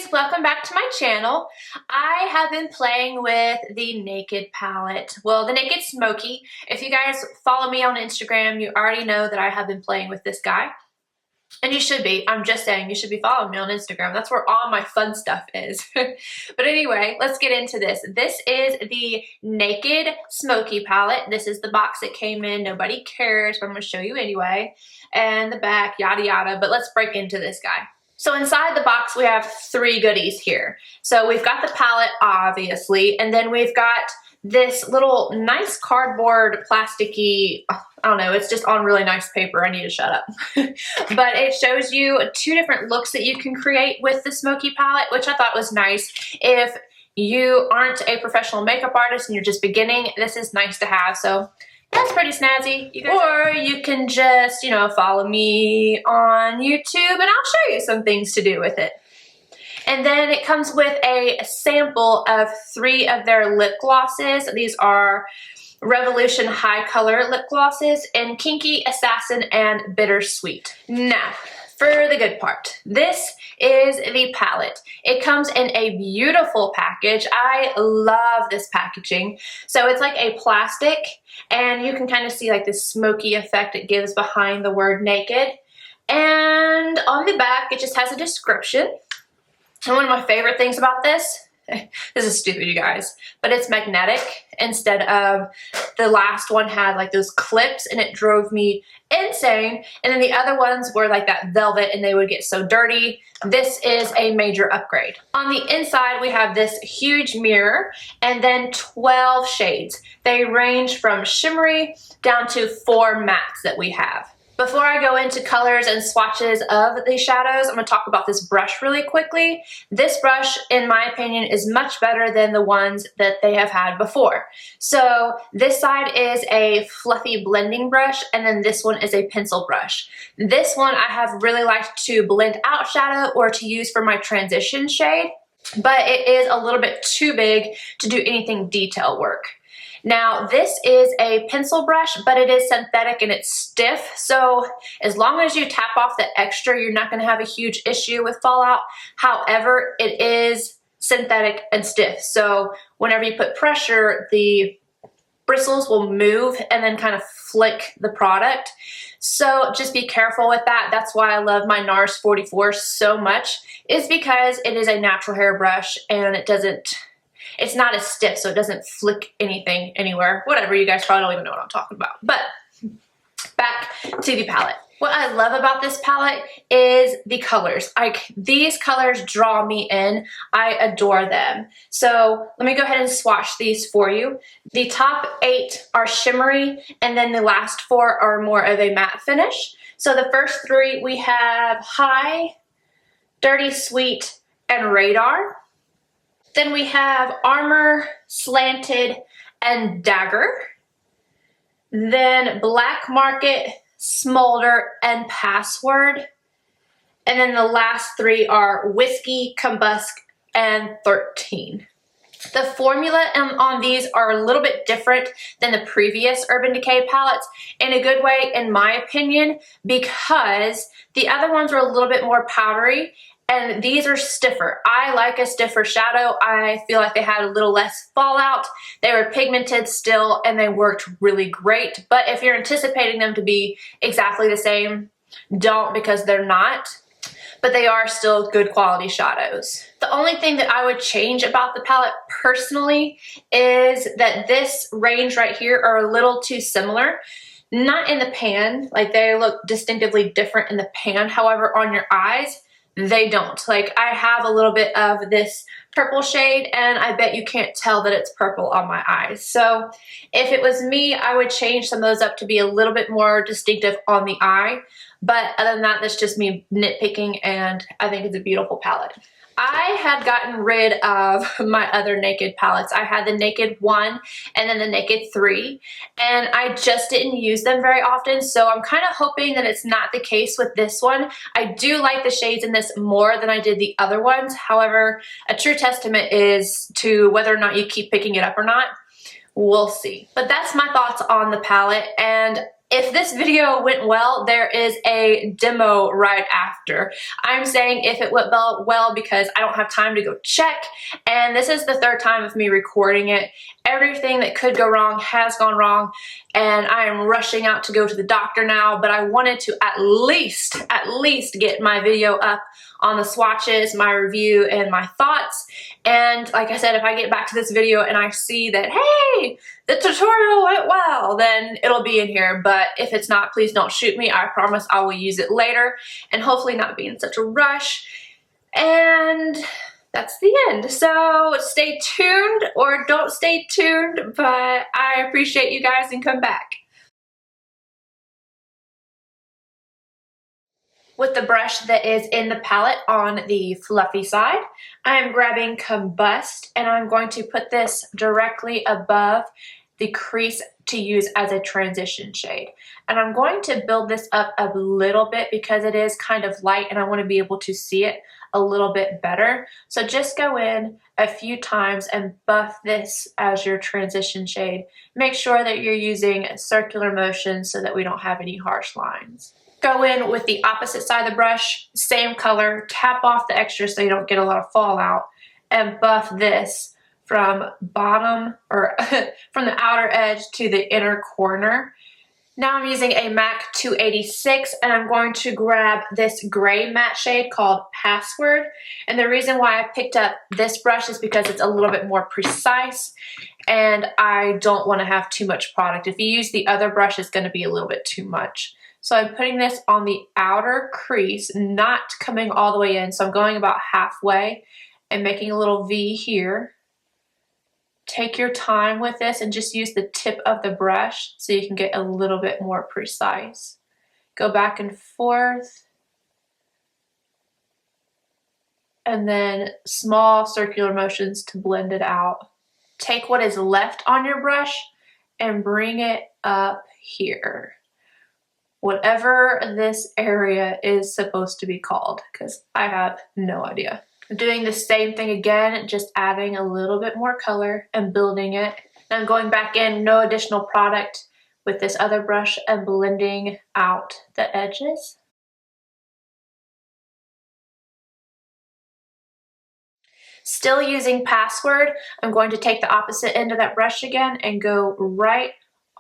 beauties, welcome back to my channel. I have been playing with the Naked palette. Well, the Naked Smoky. If you guys follow me on Instagram, you already know that I have been playing with this guy. And you should be. I'm just saying, you should be following me on Instagram. That's where all my fun stuff is. But anyway, let's get into this. This is the Naked Smoky palette. This is the box it came in. Nobody cares, but I'm going to show you anyway. And the back, yada yada. But let's break into this guy. So inside the box, we have three goodies here. So we've got the palette, obviously, and then we've got this little nice cardboard plasticky, I don't know, it's just on really nice paper. I need to shut up. But it shows you two different looks that you can create with the Smoky palette, which I thought was nice. If you aren't a professional makeup artist and you're just beginning, this is nice to have. So that's pretty snazzy. Or you can just, you know, follow me on YouTube and I'll show you some things to do with it. And then it comes with a sample of 3 of their lip glosses. These are Revolution High Color lip glosses in Kinky, Assassin, and Bittersweet. Now, for the good part, this is the palette. It comes in a beautiful package. I love this packaging. So it's like a plastic, and you can kind of see like this smoky effect it gives behind the word naked. And on the back, it just has a description. And one of my favorite things about this is stupid, you guys, but it's magnetic instead of the last one had like those clips and it drove me insane. And then the other ones were like that velvet and they would get so dirty. This is a major upgrade. On the inside, we have this huge mirror and then 12 shades. They range from shimmery down to 4 mattes that we have. Before I go into colors and swatches of the shadows, I'm going to talk about this brush really quickly. This brush, in my opinion, is much better than the ones that they have had before. So this side is a fluffy blending brush, and then this one is a pencil brush. This one I have really liked to blend out shadow or to use for my transition shade, but it is a little bit too big to do anything detail work. Now, this is a pencil brush, but it is synthetic and it's stiff. So as long as you tap off the extra, you're not going to have a huge issue with fallout. However, it is synthetic and stiff. So whenever you put pressure, the bristles will move and then kind of flick the product. So just be careful with that. That's why I love my NARS 44 so much, is because it is a natural hair brush and it's not as stiff, so it doesn't flick anything anywhere. Whatever, you guys probably don't even know what I'm talking about. But back to the palette. What I love about this palette is the colors. These colors draw me in. I adore them. So let me go ahead and swatch these for you. The top 8 are shimmery, and then the last 4 are more of a matte finish. So the first 3 we have High, Dirty Sweet, and Radar. Then we have Armor, Slanted, and Dagger. Then Black Market, Smolder, and Password. And then the last 3 are Whiskey, Combusque, and 13. The formula on these are a little bit different than the previous Urban Decay palettes in a good way, in my opinion, because the other ones were a little bit more powdery and these are stiffer. I like a stiffer shadow. I feel like they had a little less fallout. They were pigmented still and they worked really great. But if you're anticipating them to be exactly the same, don't, because they're not. But they are still good quality shadows. The only thing that I would change about the palette personally is that this range right here are a little too similar. Not in the pan, like they look distinctively different in the pan. However, on your eyes, they don't. Like I have a little bit of this purple shade and I bet you can't tell that it's purple on my eyes. So if it was me, I would change some of those up to be a little bit more distinctive on the eye. But other than that, that's just me nitpicking and I think it's a beautiful palette. I had gotten rid of my other Naked palettes. I had the Naked 1 and then the Naked 3, and I just didn't use them very often, so I'm kind of hoping that it's not the case with this one. I do like the shades in this more than I did the other ones. However, a true testament is to whether or not you keep picking it up or not. We'll see. But that's my thoughts on the palette, and If this video went well, there is a demo right after. I'm saying if it went well because I don't have time to go check, and this is the third time of me recording it. Everything that could go wrong has gone wrong, and I am rushing out to go to the doctor now, but I wanted to at least get my video up on the swatches, my review, and my thoughts. And like I said, if I get back to this video and I see that, hey, the tutorial went well, then it'll be in here. But if it's not, please don't shoot me. I promise I will use it later and hopefully not be in such a rush. And that's the end. So stay tuned or don't stay tuned, but I appreciate you guys and come back. With the brush that is in the palette on the fluffy side, I am grabbing Combust and I'm going to put this directly above the crease to use as a transition shade. And I'm going to build this up a little bit because it is kind of light and I want to be able to see it a little bit better. So just go in a few times and buff this as your transition shade. Make sure that you're using circular motion so that we don't have any harsh lines. Go in with the opposite side of the brush, same color, tap off the extra so you don't get a lot of fallout, and buff this from bottom or from the outer edge to the inner corner. Now I'm using a MAC 286 and I'm going to grab this gray matte shade called Password. And the reason why I picked up this brush is because it's a little bit more precise and I don't want to have too much product. If you use the other brush, it's going to be a little bit too much. So I'm putting this on the outer crease, not coming all the way in. So I'm going about halfway and making a little V here. Take your time with this and just use the tip of the brush so you can get a little bit more precise. Go back and forth. And then small circular motions to blend it out. Take what is left on your brush and bring it up here. Whatever this area is supposed to be called, because I have no idea. I'm doing the same thing again, just adding a little bit more color and building it. And I'm going back in, no additional product, with this other brush and blending out the edges. Still using Password, I'm going to take the opposite end of that brush again and go right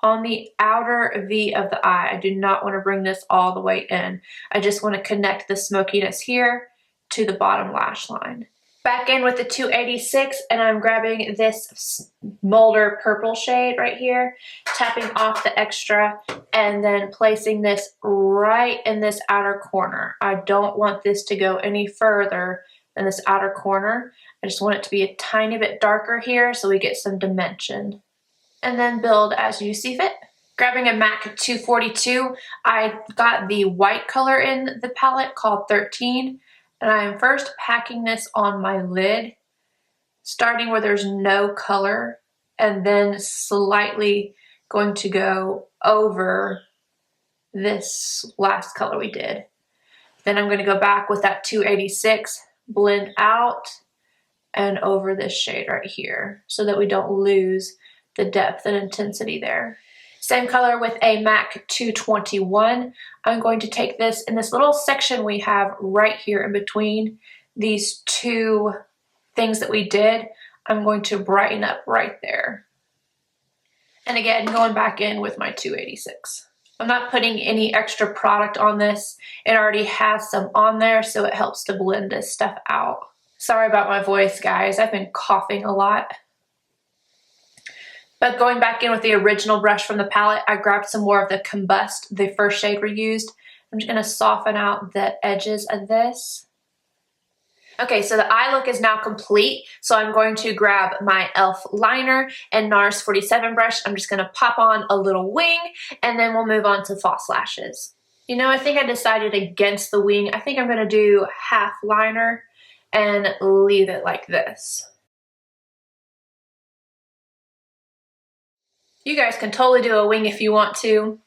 on the outer V of the eye. I do not want to bring this all the way in. I just want to connect the smokiness here to the bottom lash line. Back in with the 286 and I'm grabbing this Molder purple shade right here, tapping off the extra and then placing this right in this outer corner. I don't want this to go any further than this outer corner. I just want it to be a tiny bit darker here so we get some dimension. And then build as you see fit. Grabbing a MAC 242, I got the white color in the palette called 13, and I am first packing this on my lid, starting where there's no color, and then slightly going to go over this last color we did. Then I'm going to go back with that 286, blend out and over this shade right here so that we don't lose the depth and intensity there. Same color with a MAC 221. I'm going to take this in this little section we have right here in between these two things that we did. I'm going to brighten up right there. And again, going back in with my 286. I'm not putting any extra product on this. It already has some on there, so it helps to blend this stuff out. Sorry about my voice, guys. I've been coughing a lot. But going back in with the original brush from the palette, I grabbed some more of the Combust, the first shade we used. I'm just going to soften out the edges of this. Okay, so the eye look is now complete. So I'm going to grab my e.l.f. liner and NARS 47 brush. I'm just going to pop on a little wing and then we'll move on to false lashes. You know, I think I decided against the wing. I think I'm going to do half liner and leave it like this. You guys can totally do a wing if you want to.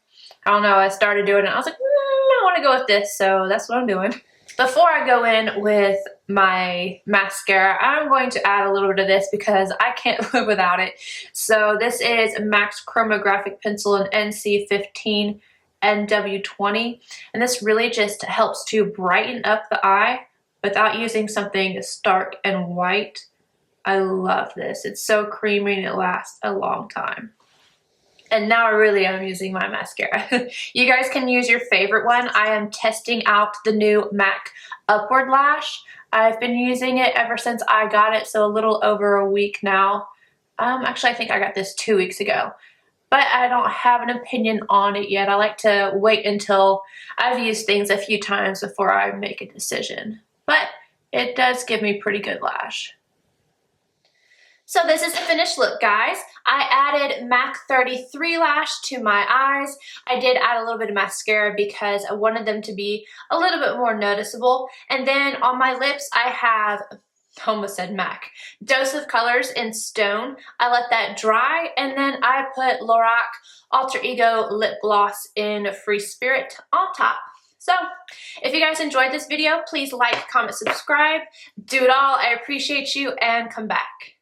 I don't know, I started doing it. I was like, I want to go with this, so that's what I'm doing. Before I go in with my mascara, I'm going to add a little bit of this because I can't live without it. So this is MAC's Chromographic Pencil in NC15 NW20, and this really just helps to brighten up the eye without using something stark and white. I love this. It's so creamy and it lasts a long time. And now I really am using my mascara. You guys can use your favorite one. I am testing out the new MAC Upward Lash. I've been using it ever since I got it, so a little over a week now. Actually, I think I got this 2 weeks ago. But I don't have an opinion on it yet. I like to wait until I've used things a few times before I make a decision. But it does give me pretty good lash. So this is the finished look, guys. I added MAC 33 lash to my eyes. I did add a little bit of mascara because I wanted them to be a little bit more noticeable. And then on my lips, I have, almost said MAC, Dose of Colors in Stone. I let that dry, and then I put Lorac Alter Ego Lip Gloss in Free Spirit on top. So, if you guys enjoyed this video, please like, comment, subscribe, do it all. I appreciate you, and come back.